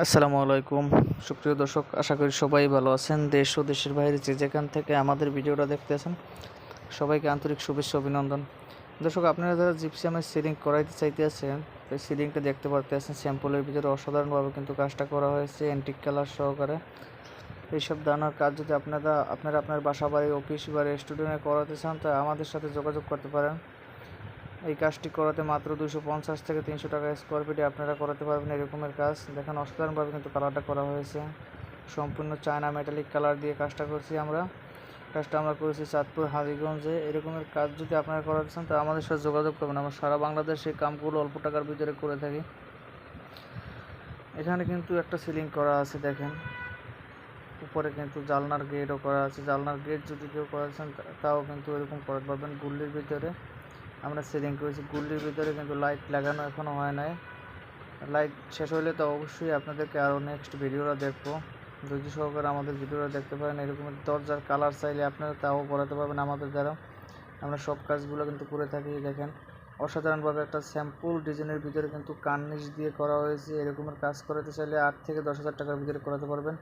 আসসালামু আলাইকুম সুপ্রিয় দর্শক, আশা করি সবাই ভালো আছেন। দেশ ও দেশের বাইরে যে যেখান থেকে আমাদের ভিডিওটা দেখতেছেন সবাইকে আন্তরিক শুভেচ্ছা অভিনন্দন। দর্শক, আপনারা যারা জিপসামের সিলিং করাইতে চাইতেছেন, তো সিলিংটা দেখতে পারতেছেন স্যাম্পলের ভিতরে অসাধারণভাবে কিন্তু কাজটা করা হয়েছে অ্যান্টিক কালার সহকারে। এইসব ধরনের কাজ যদি আপনারা আপনার বাসা বাড়ি, অফিস বা রেস্টুরেন্টে করাতে চান, তা আমাদের সাথে যোগাযোগ করতে পারেন। এই কাজটি করাতে মাত্র 250 থেকে 300 টাকা স্কোয়ার ফিটে আপনারা করাতে পারবেন এরকমের কাজ। দেখেন অসাধারণভাবে কিন্তু কালারটা করা হয়েছে, সম্পূর্ণ চায়না মেটালিক কালার দিয়ে কাজটা করছি আমরা। কাজটা আমরা করেছি চাঁদপুর হাজীগঞ্জে। এরকমের কাজ যদি আপনারা করাতে চান তো আমাদের সাথে যোগাযোগ করবেন। আমরা সারা বাংলাদেশে এই কামগুলো অল্প টাকার ভিতরে করে থাকি। এখানে কিন্তু একটা সিলিং করা আছে, দেখেন উপরে কিন্তু জালনার গেটও করা আছে। জালনার গেট যদি কেউ করাতে চান তাও কিন্তু এরকম করতে পারবেন। গুল্লির ভিতরে আমরা সিলিং করেছি, গুল্লির ভিতরে কিন্তু লাইট লাগানো এখনও হয় নাই। লাইট শেষ হলে তো অবশ্যই আপনাদেরকে আরও নেক্সট ভিডিওটা দেখবো, ধৈর্য সহকারে আমাদের ভিডিওটা দেখতে পারেন। এরকমের দরজার কালার চাইলে আপনারা তাও করাতে পারবেন আমাদের দ্বারা। আমরা সব কাজগুলো কিন্তু করে থাকি। দেখেন অসাধারণভাবে একটা স্যাম্পল ডিজাইনের ভিতরে কিন্তু কার্নিশ দিয়ে করা হয়েছে। এরকমের কাজ করাতে চাইলে 8 থেকে 10,000 টাকার ভিতরে করাতে পারবেন।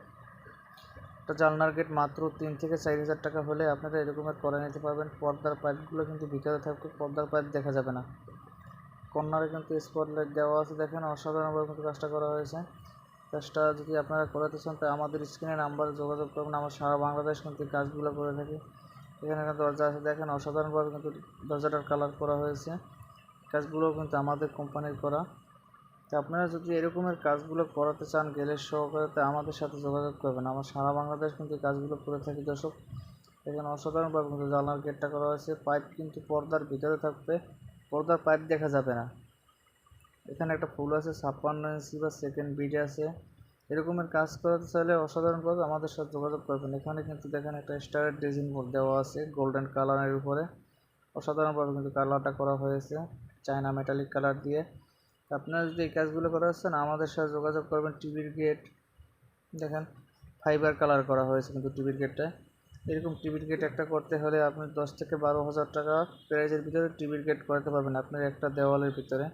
একটা জানলার গেট মাত্র 3 থেকে 4,000 টাকা হলে আপনারা এরকমের করে নিতে পারবেন। পর্দার পাইপগুলো কিন্তু ভিতরে থাকবে, পর্দার পাইপ দেখা যাবে না। কর্নারে কিন্তু স্পটলাইট দেওয়া আছে, দেখেন অসাধারণভাবে কিন্তু কাজটা করা হয়েছে। কাজটা যদি আপনারা করাতে চান তো আমাদের স্ক্রিনে নাম্বারে যোগাযোগ করবেন। আমরা সারা বাংলাদেশ কিন্তু কাজগুলো করে থাকি। এখানে একটা দরজা আছে, দেখেন অসাধারণভাবে কিন্তু দরজাটার কালার করা হয়েছে। কাজগুলোও কিন্তু আমাদের কোম্পানির করা। তো আপনারা যদি এরকমের কাজগুলো করাতে চান গ্যালের সহকারে, তো আমাদের সাথে যোগাযোগ করবেন। আমরা সারা বাংলাদেশ কিন্তু কাজগুলো করে থাকি দর্শক। এখানে অসাধারণভাবে কিন্তু জানলার গেটটা করা হয়েছে। পাইপ কিন্তু পর্দার ভিতরে থাকবে, পর্দার পাইপ দেখা যাবে না। এখানে একটা ফুল আছে 56 ইঞ্চি বা সেকেন্ড বিট আছে। এরকমের কাজ করাতে চাইলে অসাধারণভাবে আমাদের সাথে যোগাযোগ করবেন। এখানে কিন্তু দেখেন একটা স্টারের ডিজাইন দেওয়া আছে গোল্ডেন কালারের উপরে। অসাধারণভাবে কিন্তু কালারটা করা হয়েছে চায়না মেটালিক কালার দিয়ে। আপনারা যদি এই কাজগুলো করাচ্ছেন আমাদের সাথে যোগাযোগ করবেন। টিভির গেট দেখেন ফাইবার কালার করা হয়েছে কিন্তু টিভির গেটটা। এরকম টিভির গেট একটা করতে হলে আপনি 10 থেকে 12,000 টাকা প্রাইজের ভিতরে টিভির গেট করাতে পারবেন আপনার একটা দেওয়ালের ভিতরে।